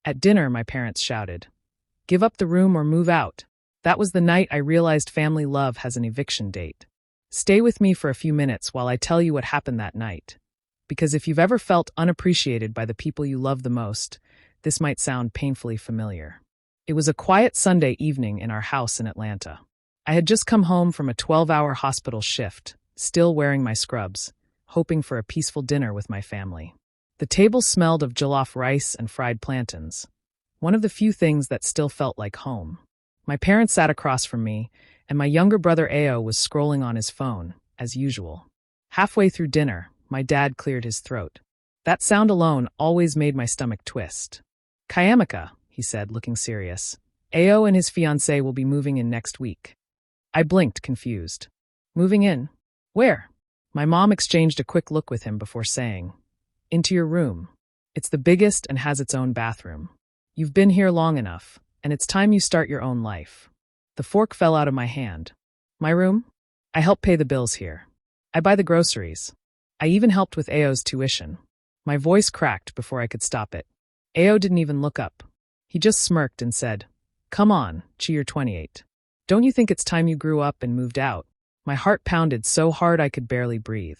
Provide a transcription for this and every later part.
At dinner, my parents shouted, "Give up the room or move out." That was the night I realized family love has an eviction date. Stay with me for a few minutes while I tell you what happened that night. Because if you've ever felt unappreciated by the people you love the most, this might sound painfully familiar. It was a quiet Sunday evening in our house in Atlanta. I had just come home from a 12-hour hospital shift, still wearing my scrubs, hoping for a peaceful dinner with my family. The table smelled of jollof rice and fried plantains, one of the few things that still felt like home. My parents sat across from me, and my younger brother Ao was scrolling on his phone, as usual. Halfway through dinner, my dad cleared his throat. That sound alone always made my stomach twist. "Kayamika," he said, looking serious. "Ao and his fiancée will be moving in next week." I blinked, confused. "Moving in? Where?" My mom exchanged a quick look with him before saying, "Into your room. It's the biggest and has its own bathroom. You've been here long enough, and it's time you start your own life." The fork fell out of my hand. "My room? I help pay the bills here. I buy the groceries. I even helped with Ao's tuition." My voice cracked before I could stop it. Ao didn't even look up. He just smirked and said, "Come on, Chi, you're 28. Don't you think it's time you grew up and moved out?" My heart pounded so hard I could barely breathe.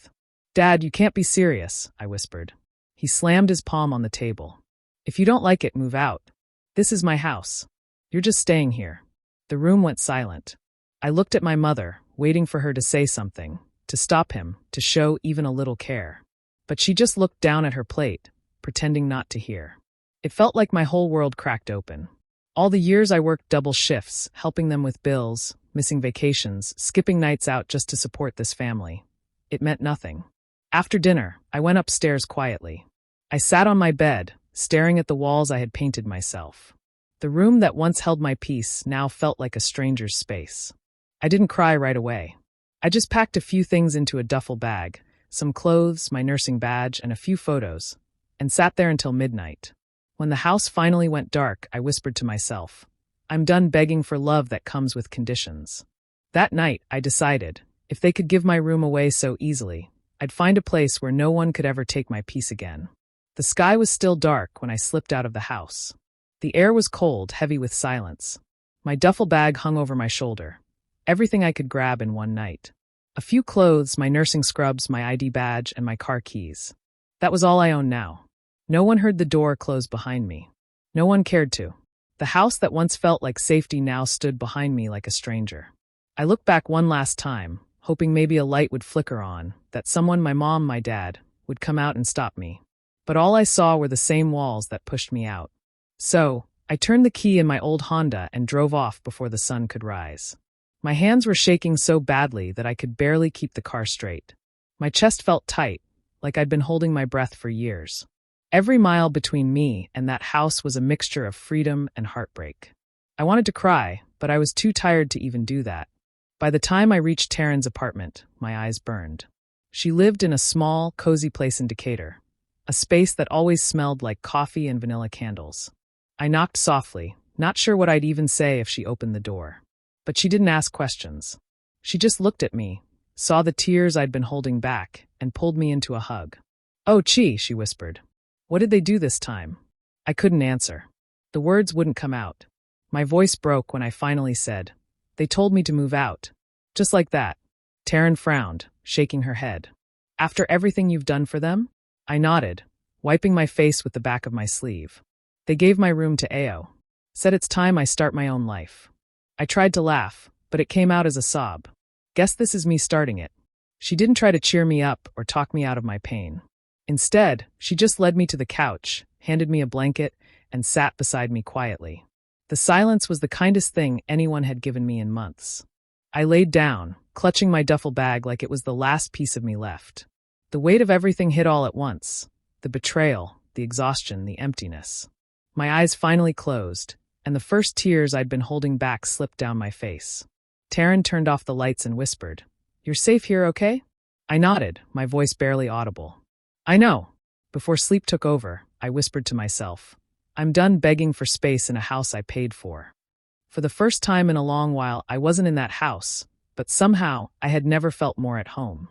"Dad, you can't be serious," I whispered. He slammed his palm on the table. "If you don't like it, move out. This is my house. You're just staying here." The room went silent. I looked at my mother, waiting for her to say something, to stop him, to show even a little care. But she just looked down at her plate, pretending not to hear. It felt like my whole world cracked open. All the years I worked double shifts, helping them with bills, missing vacations, skipping nights out just to support this family. It meant nothing. After dinner, I went upstairs quietly. I sat on my bed, staring at the walls I had painted myself. The room that once held my peace now felt like a stranger's space. I didn't cry right away. I just packed a few things into a duffel bag, some clothes, my nursing badge, and a few photos, and sat there until midnight. When the house finally went dark, I whispered to myself, "I'm done begging for love that comes with conditions." That night, I decided, if they could give my room away so easily, I'd find a place where no one could ever take my peace again. The sky was still dark when I slipped out of the house. The air was cold, heavy with silence. My duffel bag hung over my shoulder. Everything I could grab in one night. A few clothes, my nursing scrubs, my ID badge, and my car keys. That was all I owned now. No one heard the door close behind me. No one cared to. The house that once felt like safety now stood behind me like a stranger. I looked back one last time, hoping maybe a light would flicker on, that someone, my mom, my dad, would come out and stop me. But all I saw were the same walls that pushed me out. So, I turned the key in my old Honda and drove off before the sun could rise. My hands were shaking so badly that I could barely keep the car straight. My chest felt tight, like I'd been holding my breath for years. Every mile between me and that house was a mixture of freedom and heartbreak. I wanted to cry, but I was too tired to even do that. By the time I reached Taryn's apartment, my eyes burned. She lived in a small, cozy place in Decatur, a space that always smelled like coffee and vanilla candles. I knocked softly, not sure what I'd even say if she opened the door. But she didn't ask questions. She just looked at me, saw the tears I'd been holding back, and pulled me into a hug. "Oh, Chi," she whispered. "What did they do this time?" I couldn't answer. The words wouldn't come out. My voice broke when I finally said, "They told me to move out." Just like that. Taryn frowned, shaking her head. "After everything you've done for them?" I nodded, wiping my face with the back of my sleeve. "They gave my room to Ao. Said it's time I start my own life." I tried to laugh, but it came out as a sob. Guess this is me starting it. She didn't try to cheer me up or talk me out of my pain. Instead, she just led me to the couch, handed me a blanket, and sat beside me quietly. The silence was the kindest thing anyone had given me in months. I laid down, clutching my duffel bag like it was the last piece of me left. The weight of everything hit all at once. The betrayal, the exhaustion, the emptiness. My eyes finally closed, and the first tears I'd been holding back slipped down my face. Taryn turned off the lights and whispered, "You're safe here, okay?" I nodded, my voice barely audible. "I know." Before sleep took over, I whispered to myself, "I'm done begging for space in a house I paid for." For the first time in a long while, I wasn't in that house, but somehow I had never felt more at home.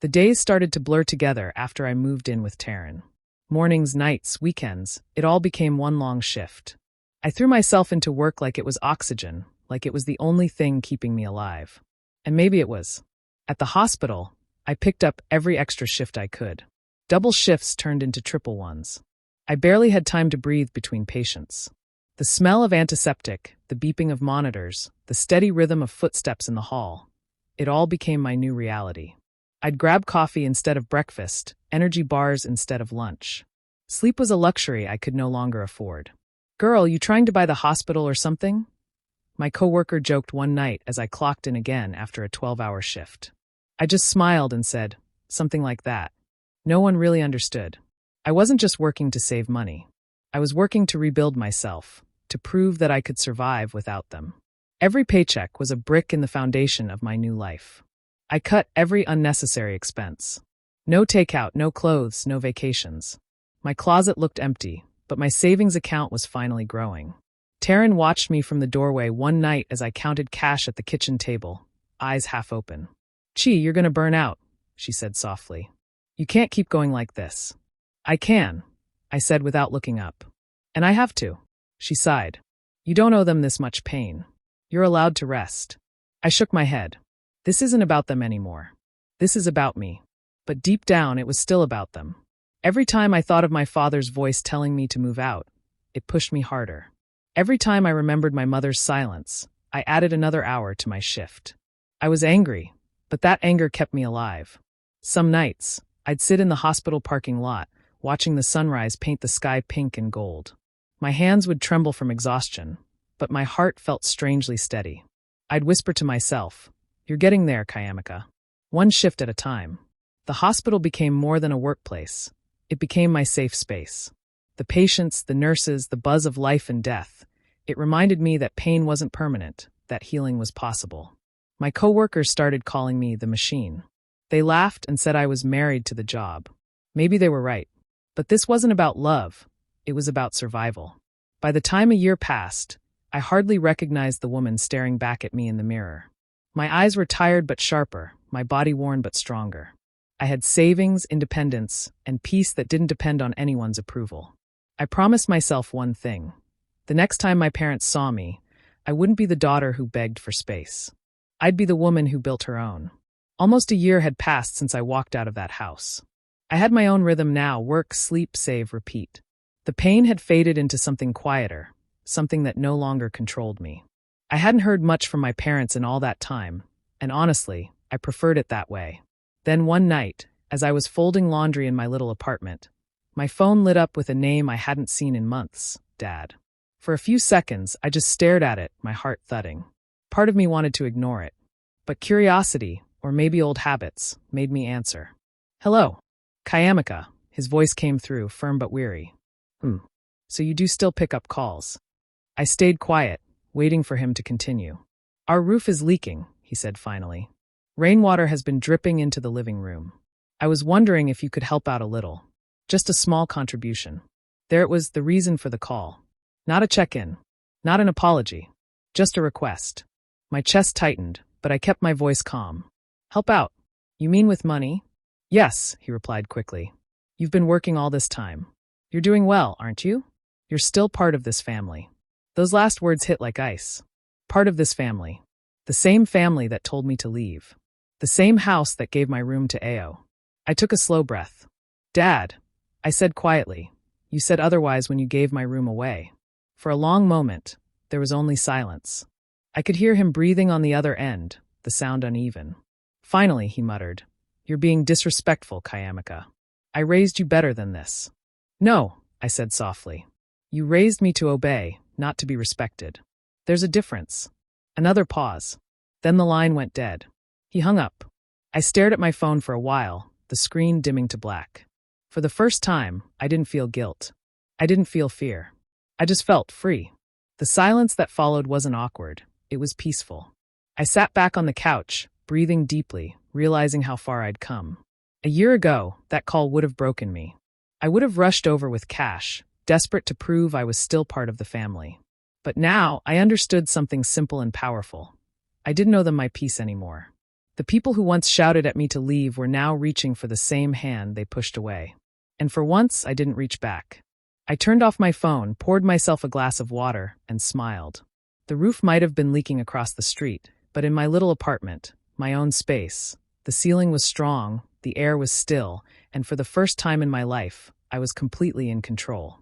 The days started to blur together after I moved in with Taryn. Mornings, nights, weekends, it all became one long shift. I threw myself into work like it was oxygen, like it was the only thing keeping me alive. And maybe it was. At the hospital, I picked up every extra shift I could. Double shifts turned into triple ones. I barely had time to breathe between patients. The smell of antiseptic, the beeping of monitors, the steady rhythm of footsteps in the hall, it all became my new reality. I'd grab coffee instead of breakfast, energy bars instead of lunch. Sleep was a luxury I could no longer afford. "Girl, you trying to buy the hospital or something?" My coworker joked one night as I clocked in again after a 12-hour shift. I just smiled and said, something like that. No one really understood. I wasn't just working to save money. I was working to rebuild myself, to prove that I could survive without them. Every paycheck was a brick in the foundation of my new life. I cut every unnecessary expense. No takeout, no clothes, no vacations. My closet looked empty, but my savings account was finally growing. Taryn watched me from the doorway one night as I counted cash at the kitchen table, eyes half open. "Chi, you're gonna burn out," she said softly. "You can't keep going like this." "I can," I said without looking up. "And I have to," she sighed. "You don't owe them this much pain. You're allowed to rest." I shook my head. This isn't about them anymore. This is about me. But deep down, it was still about them. Every time I thought of my father's voice telling me to move out, it pushed me harder. Every time I remembered my mother's silence, I added another hour to my shift. I was angry, but that anger kept me alive. Some nights, I'd sit in the hospital parking lot, watching the sunrise paint the sky pink and gold. My hands would tremble from exhaustion, but my heart felt strangely steady. I'd whisper to myself, "You're getting there, Kayamika." One shift at a time. The hospital became more than a workplace. It became my safe space. The patients, the nurses, the buzz of life and death. It reminded me that pain wasn't permanent, that healing was possible. My coworkers started calling me the machine. They laughed and said I was married to the job. Maybe they were right. But this wasn't about love. It was about survival. By the time a year passed, I hardly recognized the woman staring back at me in the mirror. My eyes were tired but sharper, my body worn but stronger. I had savings, independence, and peace that didn't depend on anyone's approval. I promised myself one thing. The next time my parents saw me, I wouldn't be the daughter who begged for space. I'd be the woman who built her own. Almost a year had passed since I walked out of that house. I had my own rhythm now: work, sleep, save, repeat. The pain had faded into something quieter, something that no longer controlled me. I hadn't heard much from my parents in all that time, and honestly, I preferred it that way. Then one night, as I was folding laundry in my little apartment, my phone lit up with a name I hadn't seen in months: Dad. For a few seconds, I just stared at it, my heart thudding. Part of me wanted to ignore it, but curiosity, or maybe old habits, made me answer. "Hello, Kayamika," his voice came through, firm but weary. So you do still pick up calls." I stayed quiet, waiting for him to continue. "Our roof is leaking," he said finally. "Rainwater has been dripping into the living room. I was wondering if you could help out a little. Just a small contribution." There it was, the reason for the call. Not a check-in. Not an apology. Just a request. My chest tightened, but I kept my voice calm. "Help out? You mean with money?" "Yes," he replied quickly. "You've been working all this time. You're doing well, aren't you? You're still part of this family." Those last words hit like ice. Part of this family. The same family that told me to leave. The same house that gave my room to Ao. I took a slow breath. "Dad," I said quietly, "you said otherwise when you gave my room away." For a long moment, there was only silence. I could hear him breathing on the other end, the sound uneven. Finally, he muttered, "You're being disrespectful, Kayamika. I raised you better than this." "No," I said softly. "You raised me to obey, not to be respected. There's a difference." Another pause. Then the line went dead. He hung up. I stared at my phone for a while, the screen dimming to black. For the first time, I didn't feel guilt. I didn't feel fear. I just felt free. The silence that followed wasn't awkward. It was peaceful. I sat back on the couch, breathing deeply, realizing how far I'd come. A year ago, that call would have broken me. I would have rushed over with cash, desperate to prove I was still part of the family. But now, I understood something simple and powerful. I didn't owe them my peace anymore. The people who once shouted at me to leave were now reaching for the same hand they pushed away. And for once, I didn't reach back. I turned off my phone, poured myself a glass of water, and smiled. The roof might have been leaking across the street, but in my little apartment, my own space, the ceiling was strong, the air was still, and for the first time in my life, I was completely in control.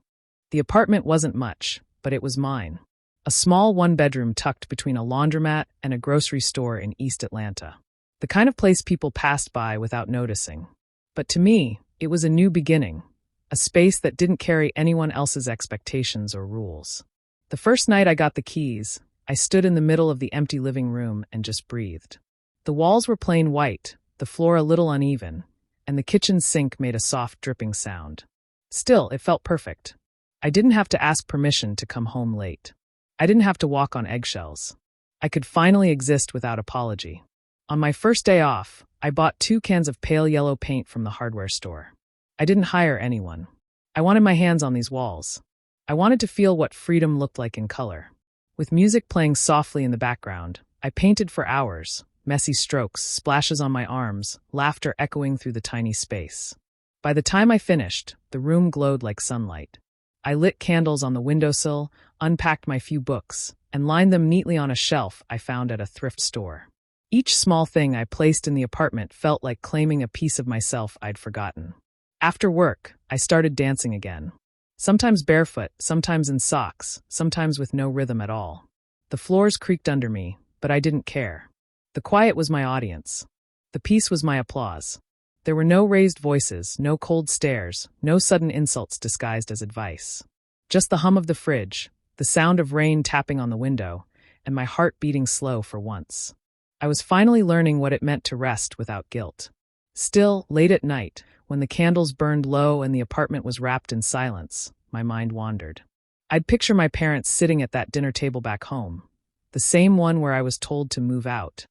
The apartment wasn't much, but it was mine. A small one-bedroom tucked between a laundromat and a grocery store in East Atlanta. The kind of place people passed by without noticing. But to me, it was a new beginning, a space that didn't carry anyone else's expectations or rules. The first night I got the keys, I stood in the middle of the empty living room and just breathed. The walls were plain white, the floor a little uneven, and the kitchen sink made a soft dripping sound. Still, it felt perfect. I didn't have to ask permission to come home late. I didn't have to walk on eggshells. I could finally exist without apology. On my first day off, I bought 2 cans of pale yellow paint from the hardware store. I didn't hire anyone. I wanted my hands on these walls. I wanted to feel what freedom looked like in color. With music playing softly in the background, I painted for hours, messy strokes, splashes on my arms, laughter echoing through the tiny space. By the time I finished, the room glowed like sunlight. I lit candles on the windowsill, unpacked my few books, and lined them neatly on a shelf I found at a thrift store. Each small thing I placed in the apartment felt like claiming a piece of myself I'd forgotten. After work, I started dancing again. Sometimes barefoot, sometimes in socks, sometimes with no rhythm at all. The floors creaked under me, but I didn't care. The quiet was my audience. The peace was my applause. There were no raised voices, no cold stares, no sudden insults disguised as advice. Just the hum of the fridge, the sound of rain tapping on the window, and my heart beating slow for once. I was finally learning what it meant to rest without guilt. Still, late at night, when the candles burned low and the apartment was wrapped in silence, my mind wandered. I'd picture my parents sitting at that dinner table back home, the same one where I was told to move out.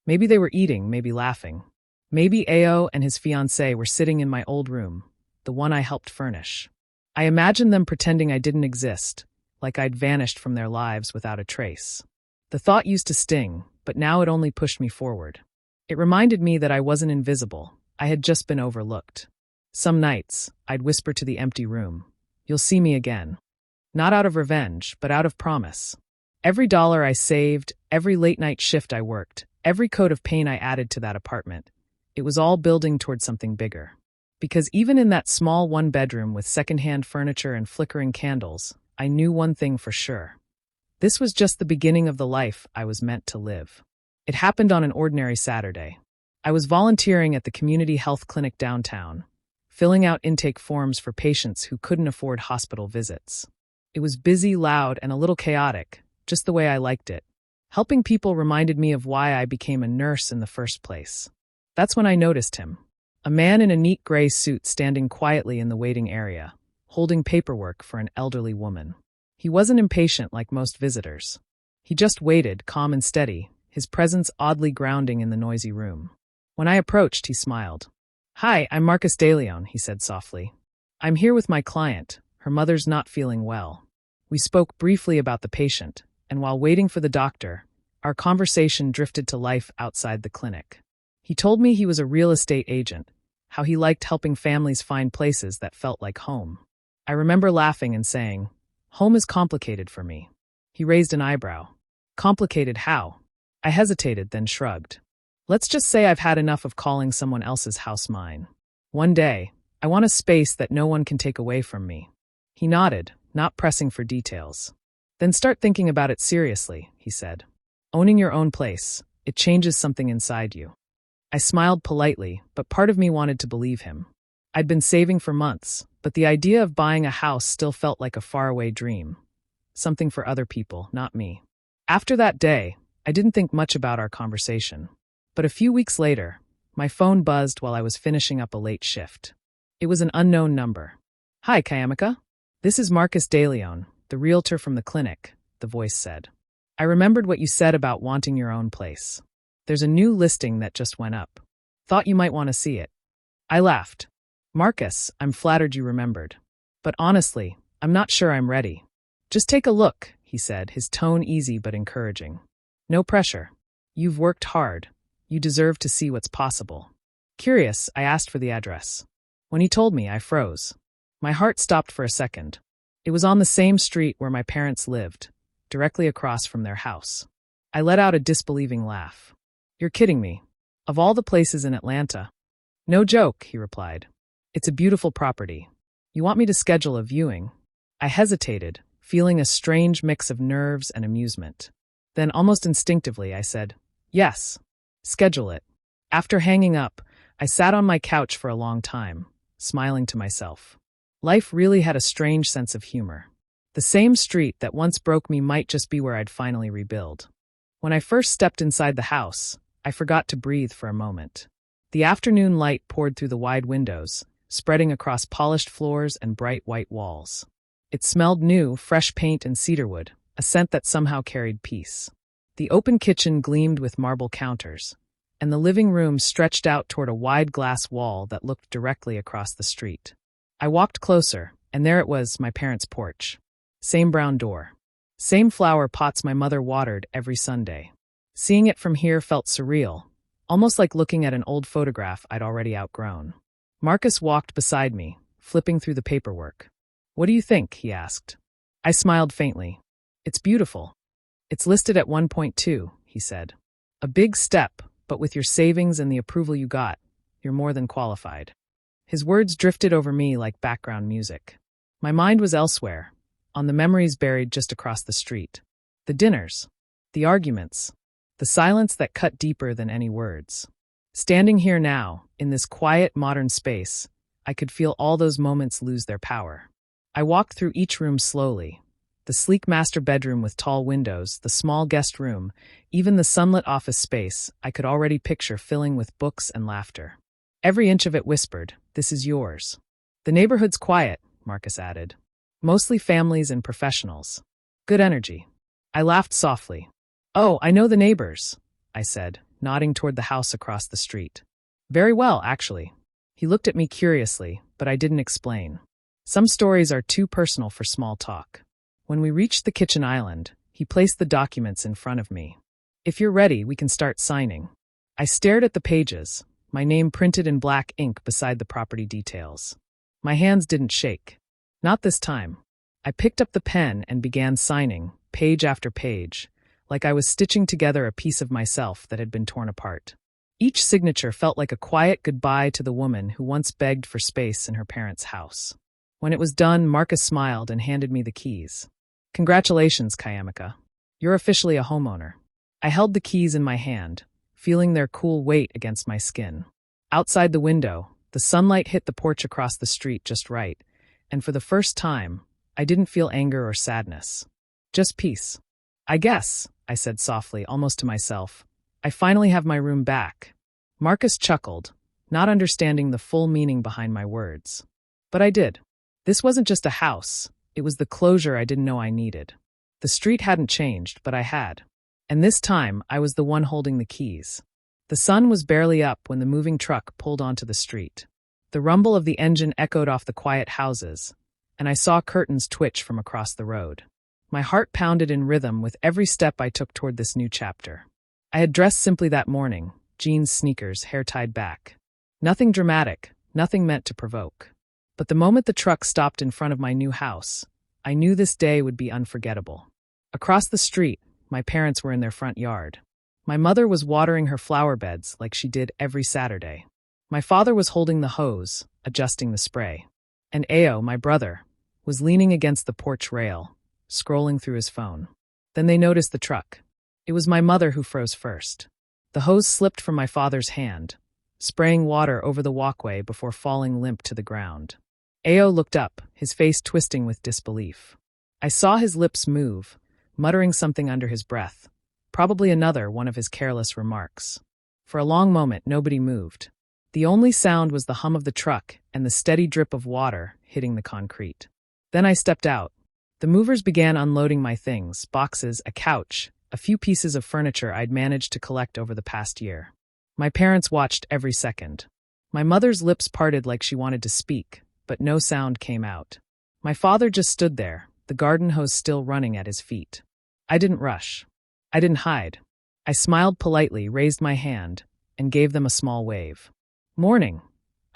Maybe they were eating, maybe laughing. Maybe Ao and his fiancée were sitting in my old room, the one I helped furnish. I imagined them pretending I didn't exist, like I'd vanished from their lives without a trace. The thought used to sting, but now it only pushed me forward. It reminded me that I wasn't invisible. I had just been overlooked. Some nights, I'd whisper to the empty room, "You'll see me again." Not out of revenge, but out of promise. Every dollar I saved, every late-night shift I worked, every coat of paint I added to that apartment, it was all building toward something bigger. Because even in that small one-bedroom with secondhand furniture and flickering candles, I knew one thing for sure. This was just the beginning of the life I was meant to live. It happened on an ordinary Saturday. I was volunteering at the community health clinic downtown, filling out intake forms for patients who couldn't afford hospital visits. It was busy, loud, and a little chaotic, just the way I liked it. Helping people reminded me of why I became a nurse in the first place. That's when I noticed him. A man in a neat gray suit standing quietly in the waiting area, holding paperwork for an elderly woman. He wasn't impatient like most visitors. He just waited, calm and steady, his presence oddly grounding in the noisy room. When I approached, he smiled. "Hi, I'm Marcus DeLeon," he said softly. "I'm here with my client. Her mother's not feeling well." We spoke briefly about the patient, and while waiting for the doctor, our conversation drifted to life outside the clinic. He told me he was a real estate agent, how he liked helping families find places that felt like home. I remember laughing and saying, "Home is complicated for me." He raised an eyebrow. "Complicated how?" I hesitated, then shrugged. "Let's just say I've had enough of calling someone else's house mine. One day, I want a space that no one can take away from me." He nodded, not pressing for details. "Then start thinking about it seriously," he said. "Owning your own place, it changes something inside you." I smiled politely, but part of me wanted to believe him. I'd been saving for months, but the idea of buying a house still felt like a faraway dream. Something for other people, not me. After that day, I didn't think much about our conversation. But a few weeks later, my phone buzzed while I was finishing up a late shift. It was an unknown number. "Hi, Kayamika. This is Marcus DeLeon, the realtor from the clinic," the voice said. "I remembered what you said about wanting your own place. There's a new listing that just went up. Thought you might want to see it." I laughed. "Marcus, I'm flattered you remembered. But honestly, I'm not sure I'm ready." "Just take a look," he said, his tone easy but encouraging. "No pressure. You've worked hard. You deserve to see what's possible." Curious, I asked for the address. When he told me, I froze. My heart stopped for a second. It was on the same street where my parents lived, directly across from their house. I let out a disbelieving laugh. You're kidding me. Of all the places in Atlanta. No joke, he replied. It's a beautiful property. You want me to schedule a viewing? I hesitated, feeling a strange mix of nerves and amusement. Then, almost instinctively, I said, yes, schedule it. After hanging up, I sat on my couch for a long time, smiling to myself. Life really had a strange sense of humor. The same street that once broke me might just be where I'd finally rebuild. When I first stepped inside the house, I forgot to breathe for a moment. The afternoon light poured through the wide windows, spreading across polished floors and bright white walls. It smelled new, fresh paint and cedarwood, a scent that somehow carried peace. The open kitchen gleamed with marble counters, and the living room stretched out toward a wide glass wall that looked directly across the street. I walked closer, and there it was, my parents' porch. Same brown door. Same flower pots my mother watered every Sunday. Seeing it from here felt surreal, almost like looking at an old photograph I'd already outgrown. Marcus walked beside me, flipping through the paperwork. What do you think? He asked. I smiled faintly. It's beautiful. It's listed at 1.2, he said. A big step, but with your savings and the approval you got, you're more than qualified. His words drifted over me like background music. My mind was elsewhere, on the memories buried just across the street. The dinners, the arguments, the silence that cut deeper than any words. Standing here now, in this quiet, modern space, I could feel all those moments lose their power. I walked through each room slowly. The sleek master bedroom with tall windows, the small guest room, even the sunlit office space I could already picture filling with books and laughter. Every inch of it whispered, "This is yours." The neighborhood's quiet, Marcus added. Mostly families and professionals. Good energy. I laughed softly. Oh, I know the neighbors, I said, nodding toward the house across the street. Very well, actually. He looked at me curiously, but I didn't explain. Some stories are too personal for small talk. When we reached the kitchen island, he placed the documents in front of me. If you're ready, we can start signing. I stared at the pages, my name printed in black ink beside the property details. My hands didn't shake. Not this time. I picked up the pen and began signing, page after page, like I was stitching together a piece of myself that had been torn apart. Each signature felt like a quiet goodbye to the woman who once begged for space in her parents' house. When it was done, Marcus smiled and handed me the keys. Congratulations, Kayamika. You're officially a homeowner. I held the keys in my hand, feeling their cool weight against my skin. Outside the window, the sunlight hit the porch across the street just right, and for the first time, I didn't feel anger or sadness. Just peace. I guess, I said softly, almost to myself, I finally have my room back. Marcus chuckled, not understanding the full meaning behind my words. But I did. This wasn't just a house, it was the closure I didn't know I needed. The street hadn't changed, but I had. And this time, I was the one holding the keys. The sun was barely up when the moving truck pulled onto the street. The rumble of the engine echoed off the quiet houses, and I saw curtains twitch from across the road. My heart pounded in rhythm with every step I took toward this new chapter. I had dressed simply that morning, jeans, sneakers, hair tied back. Nothing dramatic, nothing meant to provoke. But the moment the truck stopped in front of my new house, I knew this day would be unforgettable. Across the street, my parents were in their front yard. My mother was watering her flower beds like she did every Saturday. My father was holding the hose, adjusting the spray. And Ao, my brother, was leaning against the porch rail, scrolling through his phone. Then they noticed the truck. It was my mother who froze first. The hose slipped from my father's hand, spraying water over the walkway before falling limp to the ground. Ao looked up, his face twisting with disbelief. I saw his lips move, muttering something under his breath, probably another one of his careless remarks. For a long moment, nobody moved. The only sound was the hum of the truck and the steady drip of water hitting the concrete. Then I stepped out. The movers began unloading my things, boxes, a couch, a few pieces of furniture I'd managed to collect over the past year. My parents watched every second. My mother's lips parted like she wanted to speak, but no sound came out. My father just stood there, the garden hose still running at his feet. I didn't rush. I didn't hide. I smiled politely, raised my hand, and gave them a small wave. Morning,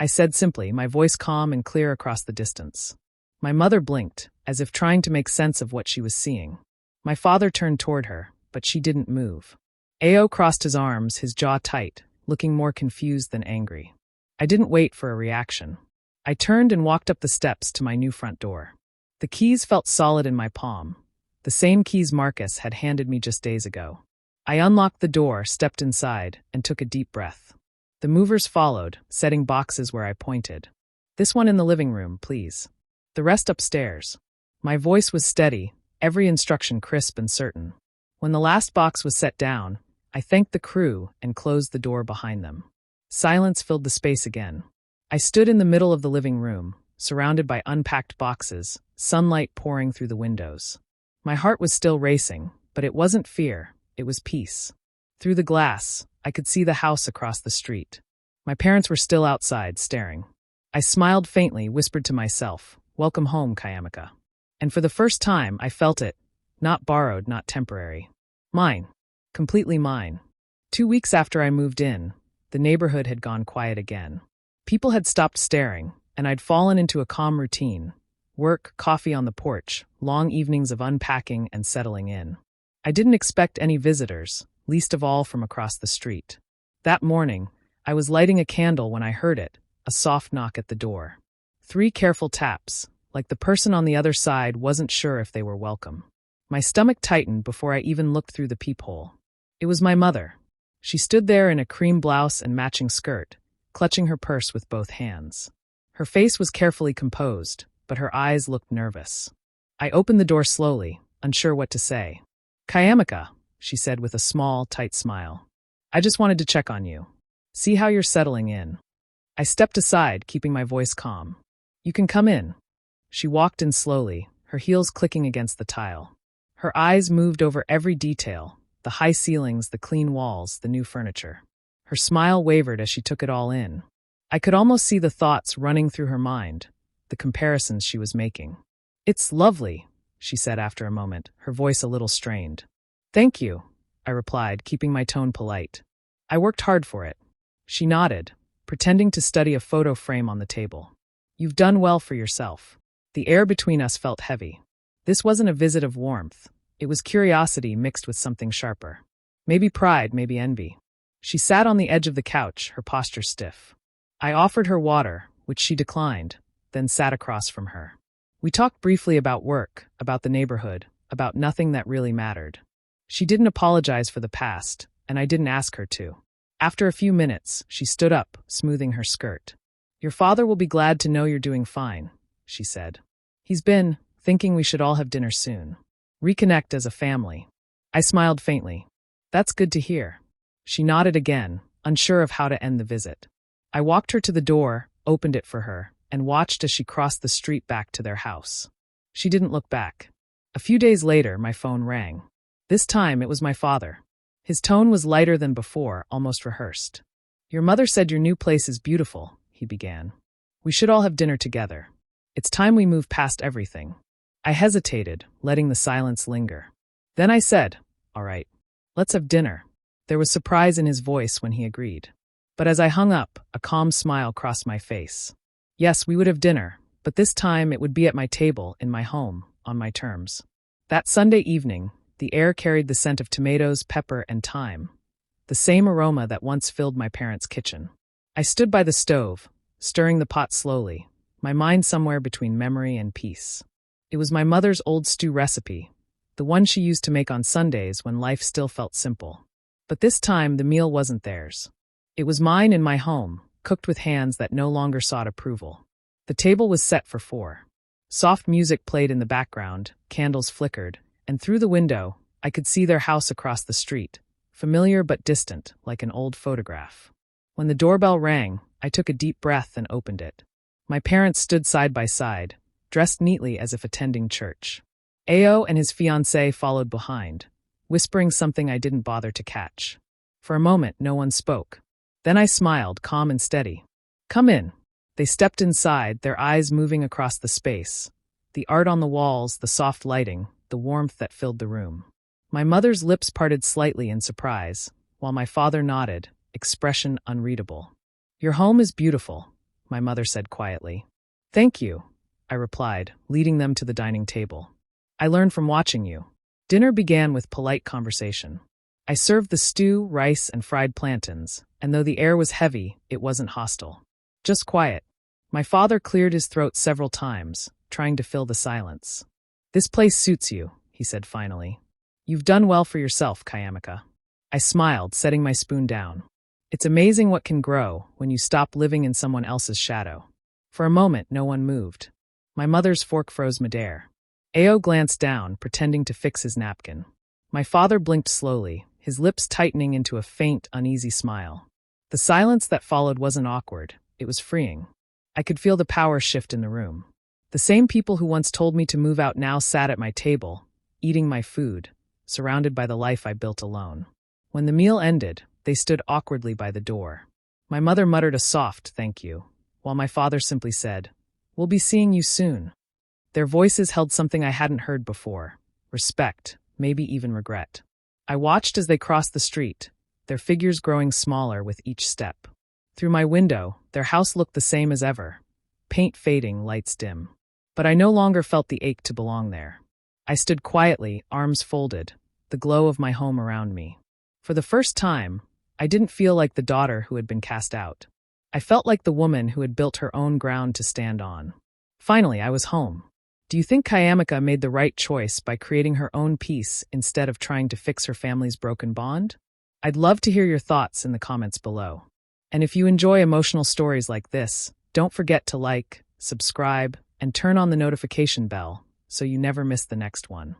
I said simply, my voice calm and clear across the distance. My mother blinked, as if trying to make sense of what she was seeing. My father turned toward her, but she didn't move. Ao crossed his arms, his jaw tight, looking more confused than angry. I didn't wait for a reaction. I turned and walked up the steps to my new front door. The keys felt solid in my palm, the same keys Marcus had handed me just days ago. I unlocked the door, stepped inside, and took a deep breath. The movers followed, setting boxes where I pointed. This one in the living room, please. The rest upstairs. My voice was steady, every instruction crisp and certain. When the last box was set down, I thanked the crew and closed the door behind them. Silence filled the space again. I stood in the middle of the living room, surrounded by unpacked boxes, sunlight pouring through the windows. My heart was still racing, but it wasn't fear, it was peace. Through the glass, I could see the house across the street. My parents were still outside, staring. I smiled faintly, whispered to myself, "Welcome home, Kayamika." And for the first time, I felt it. Not borrowed, not temporary. Mine. Completely mine. 2 weeks after I moved in, the neighborhood had gone quiet again. People had stopped staring, and I'd fallen into a calm routine. Work, coffee on the porch, long evenings of unpacking and settling in. I didn't expect any visitors, least of all from across the street. That morning, I was lighting a candle when I heard it, a soft knock at the door. 3 careful taps, like the person on the other side wasn't sure if they were welcome. My stomach tightened before I even looked through the peephole. It was my mother. She stood there in a cream blouse and matching skirt, clutching her purse with both hands. Her face was carefully composed, but her eyes looked nervous. I opened the door slowly, unsure what to say. "Kayamika," she said with a small, tight smile. "I just wanted to check on you. See how you're settling in." I stepped aside, keeping my voice calm. "You can come in." She walked in slowly, her heels clicking against the tile. Her eyes moved over every detail, the high ceilings, the clean walls, the new furniture. Her smile wavered as she took it all in. I could almost see the thoughts running through her mind, the comparisons she was making. "It's lovely," she said after a moment, her voice a little strained. "Thank you," I replied, keeping my tone polite. "I worked hard for it." She nodded, pretending to study a photo frame on the table. "You've done well for yourself." The air between us felt heavy. This wasn't a visit of warmth. It was curiosity mixed with something sharper. Maybe pride, maybe envy. She sat on the edge of the couch, her posture stiff. I offered her water, which she declined, then sat across from her. We talked briefly about work, about the neighborhood, about nothing that really mattered. She didn't apologize for the past, and I didn't ask her to. After a few minutes, she stood up, smoothing her skirt. "Your father will be glad to know you're doing fine," she said. "He's been thinking we should all have dinner soon. Reconnect as a family." I smiled faintly. "That's good to hear." She nodded again, unsure of how to end the visit. I walked her to the door, opened it for her, and watched as she crossed the street back to their house. She didn't look back. A few days later, my phone rang. This time, it was my father. His tone was lighter than before, almost rehearsed. "Your mother said your new place is beautiful," he began. "We should all have dinner together. It's time we move past everything." I hesitated, letting the silence linger. Then I said, "All right, let's have dinner." There was surprise in his voice when he agreed. But as I hung up, a calm smile crossed my face. Yes, we would have dinner, but this time it would be at my table, in my home, on my terms. That Sunday evening, the air carried the scent of tomatoes, pepper, and thyme, the same aroma that once filled my parents' kitchen. I stood by the stove, stirring the pot slowly, my mind somewhere between memory and peace. It was my mother's old stew recipe, the one she used to make on Sundays when life still felt simple. But this time, the meal wasn't theirs. It was mine in my home, cooked with hands that no longer sought approval. The table was set for 4. Soft music played in the background, candles flickered, and through the window, I could see their house across the street, familiar but distant, like an old photograph. When the doorbell rang, I took a deep breath and opened it. My parents stood side by side, dressed neatly as if attending church. Ao and his fiancée followed behind, whispering something I didn't bother to catch. For a moment, no one spoke. Then I smiled, calm and steady. "Come in." They stepped inside, their eyes moving across the space. The art on the walls, the soft lighting, the warmth that filled the room. My mother's lips parted slightly in surprise, while my father nodded, expression unreadable. "Your home is beautiful," my mother said quietly. Thank you, I replied, leading them to the dining table. I learned from watching you. Dinner began with polite conversation. I served the stew, rice, and fried plantains, and though the air was heavy, it wasn't hostile. Just quiet. My father cleared his throat several times, trying to fill the silence. This place suits you, he said finally. You've done well for yourself, Kayamika. I smiled, setting my spoon down. It's amazing what can grow when you stop living in someone else's shadow. For a moment, no one moved. My mother's fork froze midair. Ao glanced down, pretending to fix his napkin. My father blinked slowly, his lips tightening into a faint, uneasy smile. The silence that followed wasn't awkward, it was freeing. I could feel the power shift in the room. The same people who once told me to move out now sat at my table, eating my food, surrounded by the life I built alone. When the meal ended, they stood awkwardly by the door. My mother muttered a soft thank you, while my father simply said, "We'll be seeing you soon." Their voices held something I hadn't heard before: respect, maybe even regret. I watched as they crossed the street, their figures growing smaller with each step. Through my window, their house looked the same as ever, paint fading, lights dim. But I no longer felt the ache to belong there. I stood quietly, arms folded, the glow of my home around me. For the first time, I didn't feel like the daughter who had been cast out. I felt like the woman who had built her own ground to stand on. Finally, I was home. Do you think Kayamika made the right choice by creating her own peace instead of trying to fix her family's broken bond? I'd love to hear your thoughts in the comments below. And if you enjoy emotional stories like this, don't forget to like, subscribe, and turn on the notification bell so you never miss the next one.